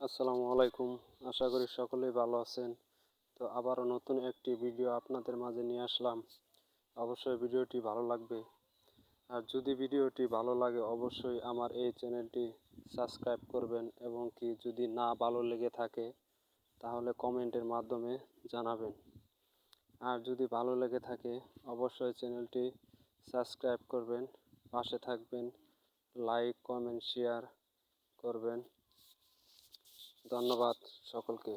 আসসালামু আলাইকুম। আশা করি সকলেই ভালো আছেন। তো আবারও নতুন একটি ভিডিও আপনাদের মাঝে নিয়ে আসলাম। অবশ্যই ভিডিওটি ভালো লাগবে। আর যদি ভিডিওটি ভালো লাগে অবশ্যই আমার এই চ্যানেলটি সাবস্ক্রাইব করবেন এবং কি যদি না ভালো লেগে থাকে তাহলে কমেন্টের মাধ্যমে জানাবেন। আর যদি ভালো লেগে থাকে অবশ্যই চ্যানেলটি সাবস্ক্রাইব করবেন, পাশে থাকবেন, লাইক কমেন্ট শেয়ার করবেন। ধন্যবাদ সকলকে।